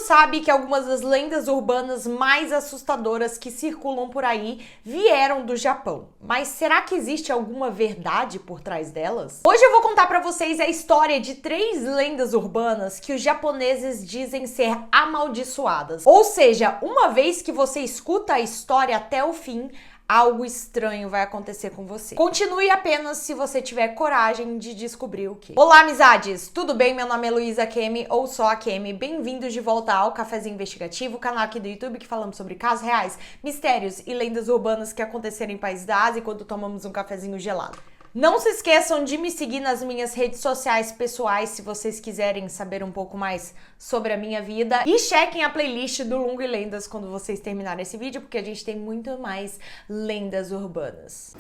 sabe que algumas das lendas urbanas mais assustadoras que circulam por aí vieram do Japão. Mas será que existe alguma verdade por trás delas? Hoje eu vou contar pra vocês a história de 3 lendas urbanas que os japoneses dizem ser amaldiçoadas. Ou seja, uma vez que você escuta a história até o fim, algo estranho vai acontecer com você. Continue apenas se você tiver coragem de descobrir o que. Olá, amizades! Tudo bem? Meu nome é Luísa Kemi, ou só a Kemi. Bem-vindos de volta ao Cafezinho Investigativo, canal aqui do YouTube que falamos sobre casos reais, mistérios e lendas urbanas que aconteceram em países da Ásia enquanto tomamos um cafezinho gelado. Não se esqueçam de me seguir nas minhas redes sociais pessoais se vocês quiserem saber um pouco mais sobre a minha vida. E chequem a playlist do Lungo e Lendas quando vocês terminarem esse vídeo, porque a gente tem muito mais lendas urbanas.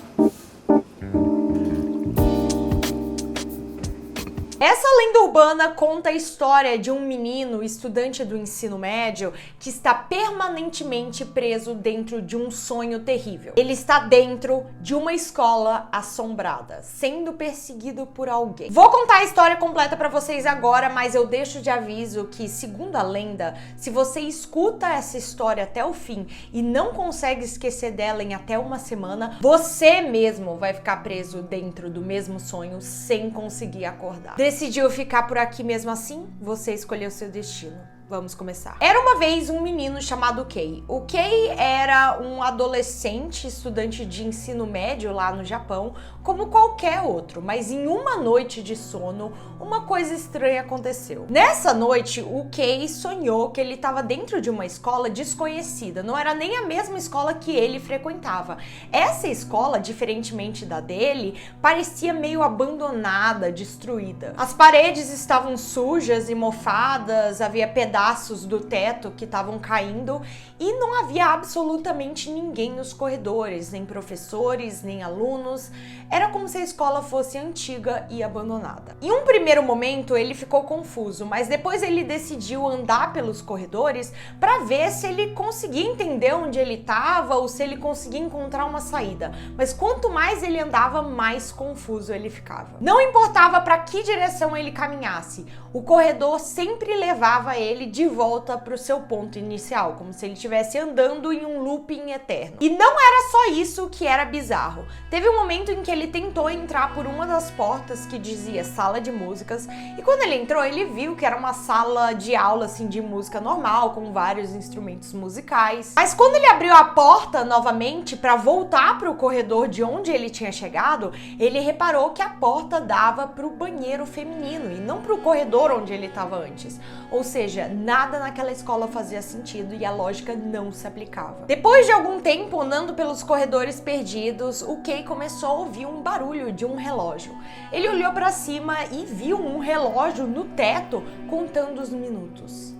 Essa lenda urbana conta a história de um menino, estudante do ensino médio, que está permanentemente preso dentro de um sonho terrível. Ele está dentro de uma escola assombrada, sendo perseguido por alguém. Vou contar a história completa pra vocês agora, mas eu deixo de aviso que, segundo a lenda, se você escuta essa história até o fim e não consegue esquecer dela em até uma semana, você mesmo vai ficar preso dentro do mesmo sonho sem conseguir acordar. Decidiu ficar por aqui mesmo assim? Você escolheu seu destino. Vamos começar. Era uma vez um menino chamado Kei. O Kei era um adolescente, estudante de ensino médio lá no Japão, como qualquer outro, mas em uma noite de sono, uma coisa estranha aconteceu. Nessa noite, o Kei sonhou que ele estava dentro de uma escola desconhecida. Não era nem a mesma escola que ele frequentava. Essa escola, diferentemente da dele, parecia meio abandonada, destruída. As paredes estavam sujas e mofadas, havia pedaços do teto que estavam caindo e não havia absolutamente ninguém nos corredores, nem professores, nem alunos. Era como se a escola fosse antiga e abandonada. Em um primeiro momento ele ficou confuso, mas depois ele decidiu andar pelos corredores para ver se ele conseguia entender onde ele estava ou se ele conseguia encontrar uma saída. Mas quanto mais ele andava, mais confuso ele ficava. Não importava para que direção ele caminhasse, o corredor sempre levava ele de volta para o seu ponto inicial, como se ele estivesse andando em um looping eterno. E não era só isso que era bizarro. Teve um momento em que ele tentou entrar por uma das portas que dizia sala de músicas, e quando ele entrou, ele viu que era uma sala de aula assim de música normal, com vários instrumentos musicais. Mas quando ele abriu a porta novamente para voltar para o corredor de onde ele tinha chegado, ele reparou que a porta dava para o banheiro feminino e não para o corredor onde ele estava antes. Ou seja, nada naquela escola fazia sentido e a lógica não se aplicava. Depois de algum tempo andando pelos corredores perdidos, o Kei começou a ouvir um barulho de um relógio. Ele olhou para cima e viu um relógio no teto contando os minutos.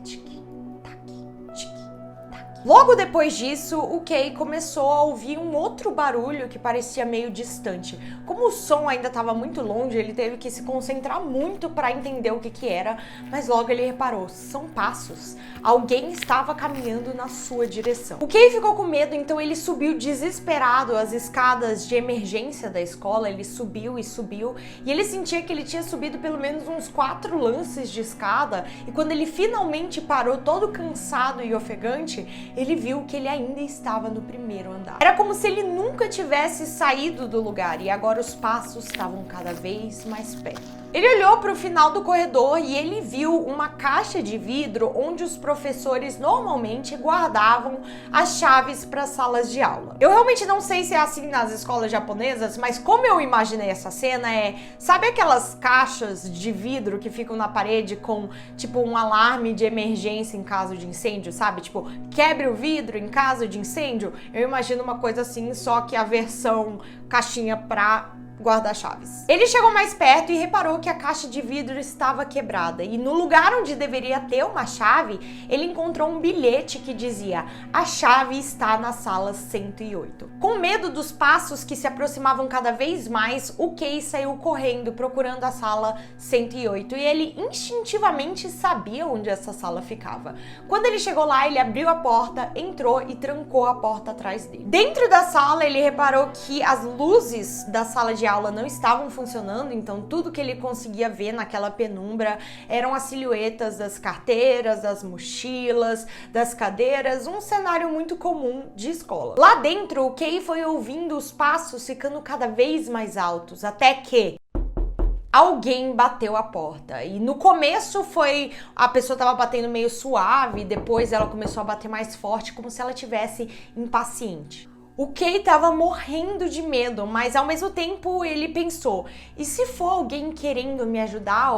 Logo depois disso, o Kei começou a ouvir um outro barulho que parecia meio distante. Como o som ainda estava muito longe, ele teve que se concentrar muito para entender o que era, mas logo ele reparou, são passos. Alguém estava caminhando na sua direção. O Kei ficou com medo, então ele subiu desesperado as escadas de emergência da escola. Ele subiu e ele sentia que ele tinha subido pelo menos uns 4 lances de escada, e quando ele finalmente parou todo cansado e ofegante, ele viu que ele ainda estava no primeiro andar. Era como se ele nunca tivesse saído do lugar e agora os passos estavam cada vez mais perto. Ele olhou para o final do corredor e ele viu uma caixa de vidro onde os professores normalmente guardavam as chaves para salas de aula. Eu realmente não sei se é assim nas escolas japonesas, mas como eu imaginei essa cena sabe aquelas caixas de vidro que ficam na parede com tipo um alarme de emergência em caso de incêndio, sabe? Tipo, quebre o vidro em caso de incêndio. Eu imagino uma coisa assim, só que a versão caixinha para guarda-chaves. Ele chegou mais perto e reparou que a caixa de vidro estava quebrada e no lugar onde deveria ter uma chave, ele encontrou um bilhete que dizia: a chave está na sala 108. Com medo dos passos que se aproximavam cada vez mais, o Kei saiu correndo procurando a sala 108 e ele instintivamente sabia onde essa sala ficava. Quando ele chegou lá, ele abriu a porta, entrou e trancou a porta atrás dele. Dentro da sala, ele reparou que as luzes da sala de aula não estavam funcionando, então tudo que ele conseguia ver naquela penumbra eram as silhuetas das carteiras, das mochilas, das cadeiras, um cenário muito comum de escola. Lá dentro, o Kay foi ouvindo os passos ficando cada vez mais altos, até que alguém bateu a porta. E no começo a pessoa tava batendo meio suave, depois ela começou a bater mais forte, como se ela tivesse impaciente. O Kay tava morrendo de medo, mas ao mesmo tempo ele pensou, e se for alguém querendo me ajudar?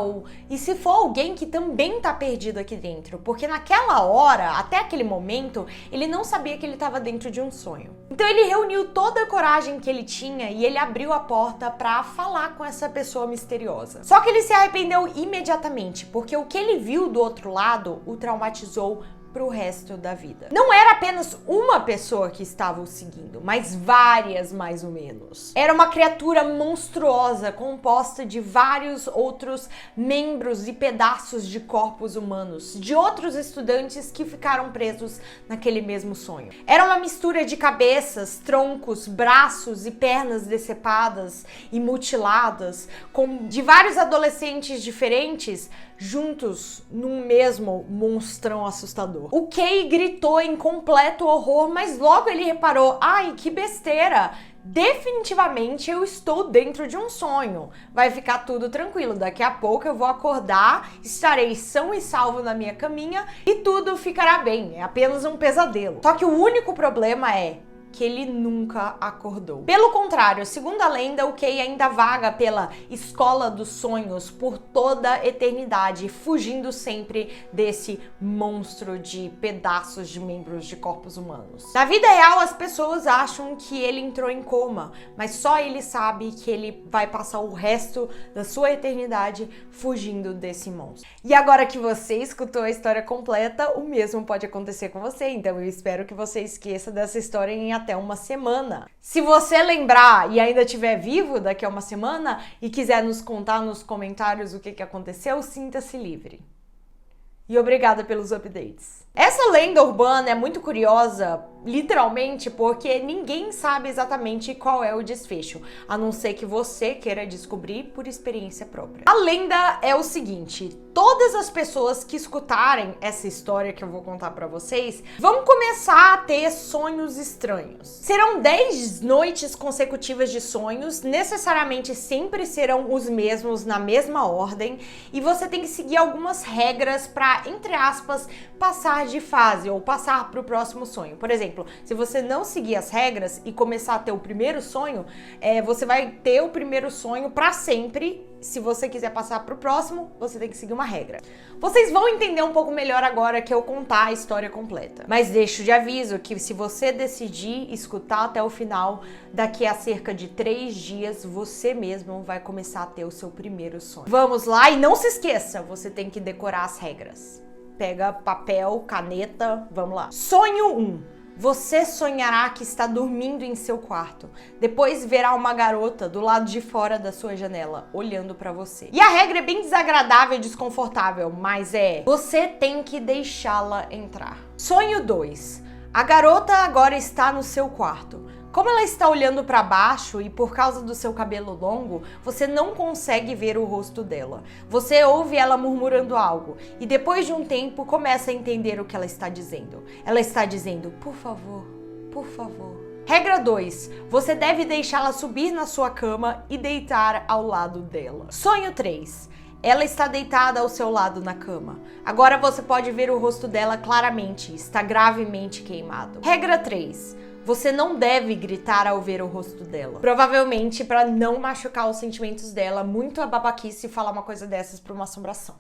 E se for alguém que também tá perdido aqui dentro? Porque naquela hora, até aquele momento, ele não sabia que ele tava dentro de um sonho. Então ele reuniu toda a coragem que ele tinha e ele abriu a porta pra falar com essa pessoa misteriosa. Só que ele se arrependeu imediatamente, porque o que ele viu do outro lado o traumatizou pro resto da vida. Não era apenas uma pessoa que estava o seguindo, mas várias mais ou menos. Era uma criatura monstruosa composta de vários outros membros e pedaços de corpos humanos, de outros estudantes que ficaram presos naquele mesmo sonho. Era uma mistura de cabeças, troncos, braços e pernas decepadas e mutiladas, de vários adolescentes diferentes juntos num mesmo monstrão assustador. O Kay gritou em completo horror, mas logo ele reparou, ai, que besteira! Definitivamente eu estou dentro de um sonho. Vai ficar tudo tranquilo, daqui a pouco eu vou acordar, estarei são e salvo na minha caminha e tudo ficará bem, é apenas um pesadelo. Só que o único problema é que ele nunca acordou. Pelo contrário, segundo a lenda, o Kay ainda vaga pela escola dos sonhos por toda a eternidade, fugindo sempre desse monstro de pedaços de membros de corpos humanos. Na vida real, as pessoas acham que ele entrou em coma, mas só ele sabe que ele vai passar o resto da sua eternidade fugindo desse monstro. E agora que você escutou a história completa, o mesmo pode acontecer com você, então eu espero que você esqueça dessa história em até uma semana. Se você lembrar e ainda estiver vivo daqui a uma semana e quiser nos contar nos comentários o que aconteceu, sinta-se livre. E obrigada pelos updates. Essa lenda urbana é muito curiosa, literalmente, porque ninguém sabe exatamente qual é o desfecho, a não ser que você queira descobrir por experiência própria. A lenda é o seguinte: todas as pessoas que escutarem essa história que eu vou contar pra vocês vão começar a ter sonhos estranhos. Serão 10 noites consecutivas de sonhos, necessariamente sempre serão os mesmos, na mesma ordem, e você tem que seguir algumas regras pra, entre aspas, passar de fase ou passar pro próximo sonho. Por exemplo, se você não seguir as regras e começar a ter o primeiro sonho, você vai ter o primeiro sonho pra sempre. Se você quiser passar pro próximo, você tem que seguir uma regra. Vocês vão entender um pouco melhor agora que eu contar a história completa. Mas deixo de aviso que se você decidir escutar até o final, daqui a cerca de 3 dias, você mesmo vai começar a ter o seu primeiro sonho. Vamos lá, e não se esqueça, você tem que decorar as regras. Pega papel, caneta, vamos lá. Sonho 1. Você sonhará que está dormindo em seu quarto. Depois verá uma garota do lado de fora da sua janela, olhando pra você. E a regra é bem desagradável e desconfortável, mas você tem que deixá-la entrar. Sonho 2. A garota agora está no seu quarto. Como ela está olhando para baixo e por causa do seu cabelo longo, você não consegue ver o rosto dela. Você ouve ela murmurando algo e depois de um tempo começa a entender o que ela está dizendo. Ela está dizendo, por favor, por favor. Regra 2. Você deve deixá-la subir na sua cama e deitar ao lado dela. Sonho 3. Ela está deitada ao seu lado na cama. Agora você pode ver o rosto dela claramente, está gravemente queimado. Regra 3. Você não deve gritar ao ver o rosto dela. Provavelmente para não machucar os sentimentos dela, muito a babaquice falar uma coisa dessas para uma assombração.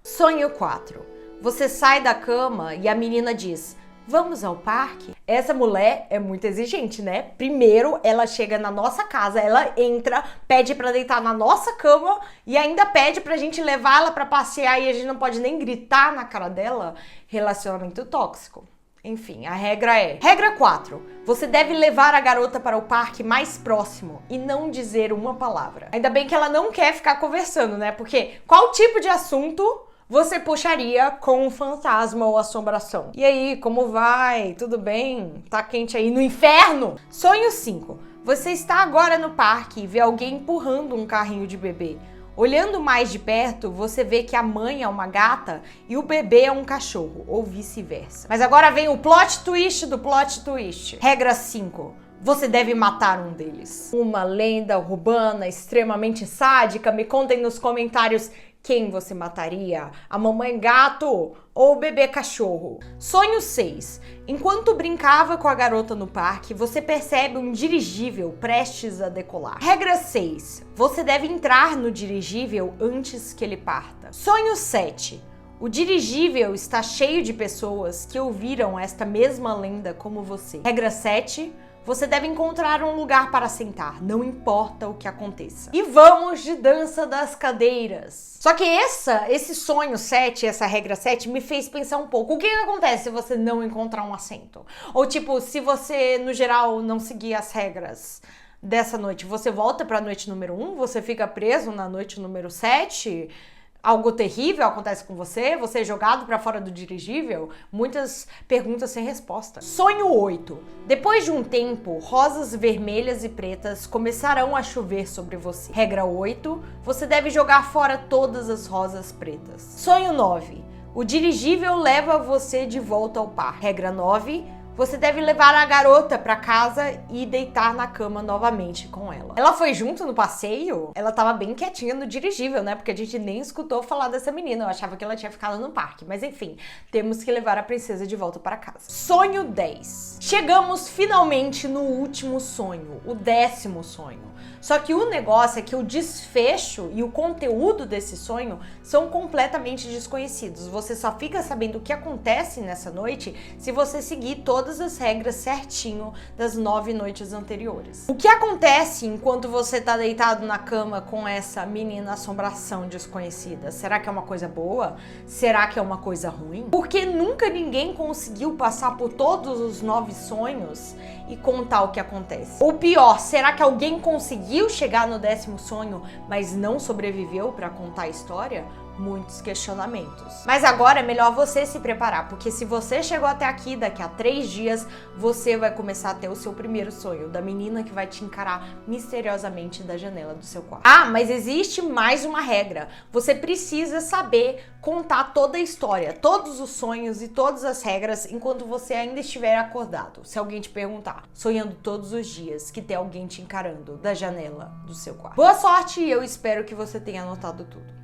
Sonho 4. Você sai da cama e a menina diz, vamos ao parque? Essa mulher é muito exigente, né? Primeiro, ela chega na nossa casa, ela entra, pede pra deitar na nossa cama e ainda pede pra gente levar ela pra passear e a gente não pode nem gritar na cara dela. Relacionamento tóxico. Enfim, a regra é... Regra 4. Você deve levar a garota para o parque mais próximo e não dizer uma palavra. Ainda bem que ela não quer ficar conversando, né? Porque qual tipo de assunto você puxaria com um fantasma ou assombração? E aí, como vai? Tudo bem? Tá quente aí no inferno? Sonho 5. Você está agora no parque e vê alguém empurrando um carrinho de bebê. Olhando mais de perto, você vê que a mãe é uma gata e o bebê é um cachorro, ou vice-versa. Mas agora vem o plot twist do plot twist. Regra 5. Você deve matar um deles. Uma lenda urbana extremamente sádica? Me contem nos comentários quem você mataria, a mamãe gato ou o bebê cachorro. Sonho 6. Enquanto brincava com a garota no parque, você percebe um dirigível prestes a decolar. Regra 6. Você deve entrar no dirigível antes que ele parta. Sonho 7. O dirigível está cheio de pessoas que ouviram esta mesma lenda como você. Regra 7. Você deve encontrar um lugar para sentar, não importa o que aconteça. E vamos de dança das cadeiras. Só que esse sonho 7, essa regra 7, me fez pensar um pouco. O que acontece se você não encontrar um assento? Ou tipo, se você, no geral, não seguir as regras dessa noite, você volta para a noite número 1? Você fica preso na noite número 7? Algo terrível acontece com você? Você é jogado para fora do dirigível? Muitas perguntas sem resposta. Sonho 8. Depois de um tempo, rosas vermelhas e pretas começarão a chover sobre você. Regra 8. Você deve jogar fora todas as rosas pretas. Sonho 9. O dirigível leva você de volta ao parque. Regra 9. Você deve levar a garota pra casa e deitar na cama novamente com ela. Ela foi junto no passeio? Ela tava bem quietinha no dirigível, né? Porque a gente nem escutou falar dessa menina. Eu achava que ela tinha ficado no parque. Mas enfim, temos que levar a princesa de volta para casa. Sonho 10. Chegamos finalmente no último sonho, o 10º sonho. Só que o negócio é que o desfecho e o conteúdo desse sonho são completamente desconhecidos. Você só fica sabendo o que acontece nessa noite se você seguir todas as regras certinho das 9 noites anteriores. O que acontece enquanto você tá deitado na cama com essa menina assombração desconhecida? Será que é uma coisa boa? Será que é uma coisa ruim? Porque nunca ninguém conseguiu passar por todos os 9 sonhos e contar o que acontece. Ou pior, será que alguém conseguiu chegar no 10º sonho, mas não sobreviveu para contar a história? Muitos questionamentos. Mas agora é melhor você se preparar, porque se você chegou até aqui, daqui a 3 dias, você vai começar a ter o seu primeiro sonho, da menina que vai te encarar misteriosamente da janela do seu quarto. Ah, mas existe mais uma regra. Você precisa saber contar toda a história, todos os sonhos e todas as regras enquanto você ainda estiver acordado. Se alguém te perguntar, sonhando todos os dias que tem alguém te encarando da janela do seu quarto. Boa sorte e eu espero que você tenha anotado tudo.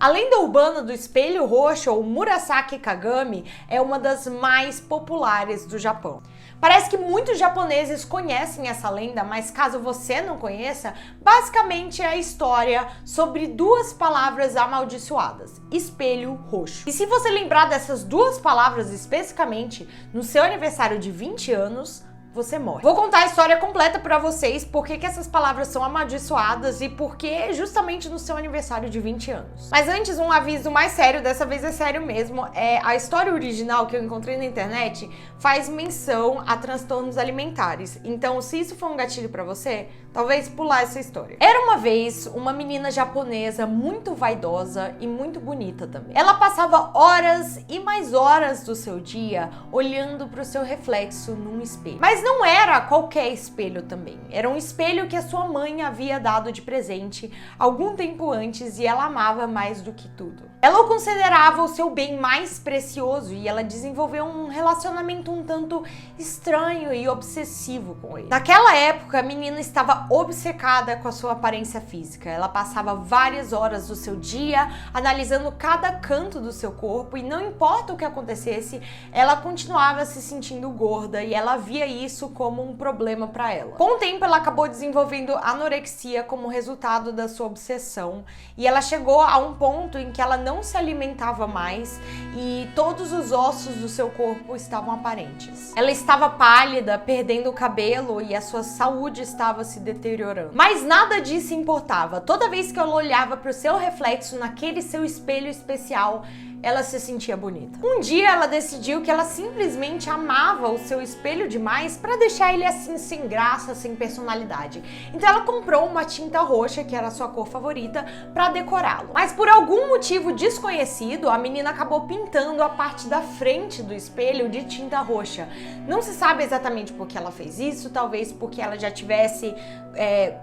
A lenda urbana do espelho roxo, ou Murasaki Kagami, é uma das mais populares do Japão. Parece que muitos japoneses conhecem essa lenda, mas caso você não conheça, basicamente é a história sobre 2 palavras amaldiçoadas, espelho roxo. E se você lembrar dessas 2 palavras especificamente no seu aniversário de 20 anos, você morre. Vou contar a história completa pra vocês, por que essas palavras são amaldiçoadas e por que justamente no seu aniversário de 20 anos. Mas antes, um aviso mais sério, dessa vez é sério mesmo, a história original que eu encontrei na internet faz menção a transtornos alimentares. Então, se isso for um gatilho pra você, talvez pular essa história. Era uma vez uma menina japonesa muito vaidosa e muito bonita também. Ela passava horas e mais horas do seu dia olhando pro seu reflexo num espelho. Mas não era qualquer espelho também. Era um espelho que a sua mãe havia dado de presente algum tempo antes e ela amava mais do que tudo. Ela o considerava o seu bem mais precioso e ela desenvolveu um relacionamento um tanto estranho e obsessivo com ele. Naquela época, a menina estava obcecada com a sua aparência física. Ela passava várias horas do seu dia analisando cada canto do seu corpo e não importa o que acontecesse, ela continuava se sentindo gorda e ela via isso como um problema para ela. Com o tempo, ela acabou desenvolvendo anorexia como resultado da sua obsessão e ela chegou a um ponto em que ela não se alimentava mais e todos os ossos do seu corpo estavam aparentes. Ela estava pálida, perdendo o cabelo e a sua saúde estava se deteriorando. Mas nada disso importava. Toda vez que ela olhava para o seu reflexo naquele seu espelho especial, ela se sentia bonita. Um dia ela decidiu que ela simplesmente amava o seu espelho demais para deixar ele assim sem graça, sem personalidade. Então ela comprou uma tinta roxa, que era a sua cor favorita, para decorá-lo. Mas por algum motivo desconhecido, a menina acabou pintando a parte da frente do espelho de tinta roxa. Não se sabe exatamente por que ela fez isso, talvez porque ela já tivesse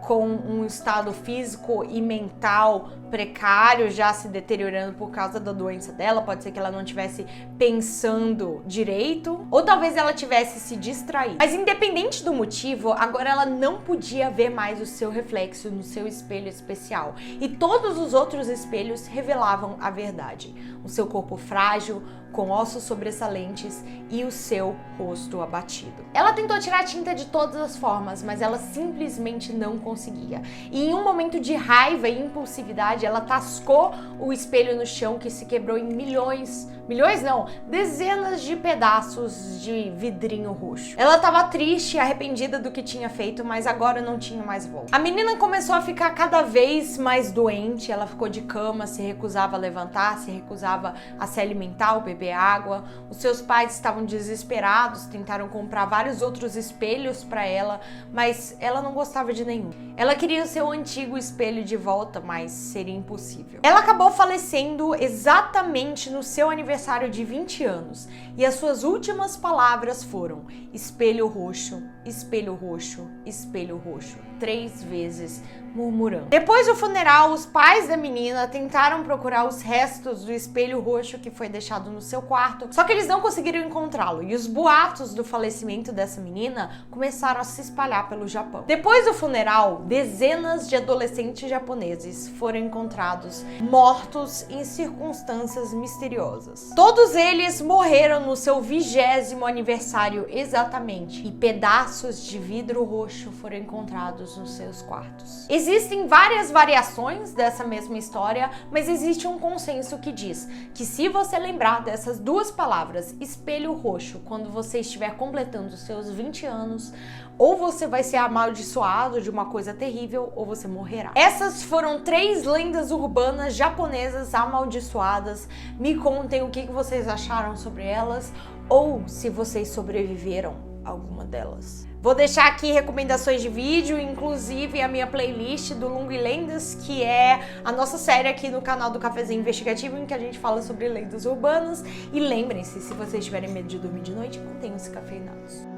com um estado físico e mental precário, já se deteriorando por causa da doença dela, pode ser que ela não estivesse pensando direito, ou talvez ela tivesse se distraído. Mas independente do motivo, agora ela não podia ver mais o seu reflexo no seu espelho especial. E todos os outros espelhos revelavam a verdade. O seu corpo frágil, com ossos sobressalentes e o seu rosto abatido. Ela tentou tirar a tinta de todas as formas, mas ela simplesmente não conseguia. E em um momento de raiva e impulsividade, ela tascou o espelho no chão, que se quebrou em dezenas de pedaços de vidrinho roxo. Ela estava triste e arrependida do que tinha feito, mas agora não tinha mais volta. A menina começou a ficar cada vez mais doente, ela ficou de cama, se recusava a levantar, se recusava a se alimentar ou beber água. Os seus pais estavam desesperados, tentaram comprar vários outros espelhos para ela, mas ela não gostava de nenhum. Ela queria o seu antigo espelho de volta, mas seria impossível. Ela acabou falecendo exatamente no seu aniversário de 20 anos, e as suas últimas palavras foram: espelho roxo, espelho roxo, espelho roxo, 3 vezes, murmurando. Depois do funeral, os pais da menina tentaram procurar os restos do espelho roxo que foi deixado no seu quarto, só que eles não conseguiram encontrá-lo, e os boatos do falecimento dessa menina começaram a se espalhar pelo Japão. Depois do funeral, dezenas de adolescentes japoneses foram encontrados mortos em circunstâncias misteriosas. Todos eles morreram no seu 20º aniversário exatamente, e pedaços de vidro roxo foram encontrados nos seus quartos. Existem várias variações dessa mesma história, mas existe um consenso que diz que se você lembrar dessas duas palavras, espelho roxo, quando você estiver completando os seus 20 anos, ou você vai ser amaldiçoado de uma coisa terrível, ou você morrerá. Essas foram 3 lendas urbanas japonesas amaldiçoadas. Me contem o que vocês acharam sobre elas, ou se vocês sobreviveram a alguma delas. Vou deixar aqui recomendações de vídeo, inclusive a minha playlist do Lungo e Lendas, que é a nossa série aqui no canal do Cafezinho Investigativo, em que a gente fala sobre lendas urbanas. E lembrem-se, se vocês tiverem medo de dormir de noite, mantenham-se cafeinados.